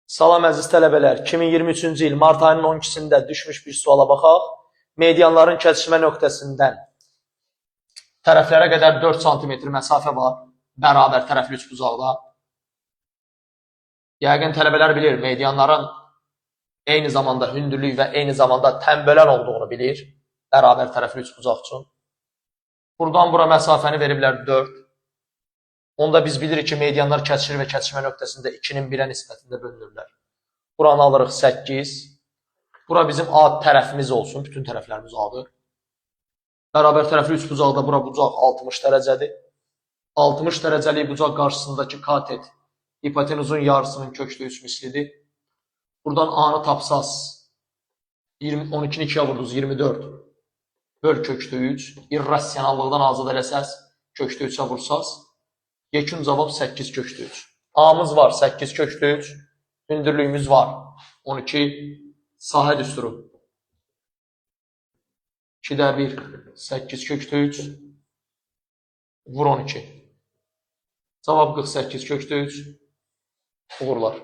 Salam əziz tələbələr, 2023-cü il mart ayının 12-sində düşmüş bir suala baxaq. Medianların kəsişmə nöqtəsindən tərəflərə qədər 4 cm məsafə var, bərabər tərəfli üçbucaqda. Yəqin tələbələr bilir, medianların eyni zamanda hündürlük və eyni zamanda tənbölən olduğunu bilir, bərabər tərəfli üçbucaq üçün. Buradan bura məsafəni veriblər 4. Onda biz bilirik ki, medianlar kəsişir və kəsişmə nöqtəsində 2-nin 1-ə nisbətində bölünürlər. Buranı alırıq 8. Bura bizim A tərəfimiz olsun, bütün tərəflərimiz A'dır. Bərabər tərəfli üçbucaqda bura bucaq 60 dərəcədir. 60 dərəcəlik bucaq qarşısındakı katet hipotenuzun yarısının kökdə 3 mislidir. Buradan A-nı tapsaz, 12-ni 2-yə vurdunuz, 24 böl kökdə 3. İrrasionallıqdan azad eləsəz, kökdə 3-ə vursaz, yekun cavab 8 kökdə 3. A-mız var 8 kökdə 3, hündürlüyümüz var 12, sahə düsturu 2-də 1, 8 kökdə 3, vur 12. Cavab 48 kökdə 3, uğurlar.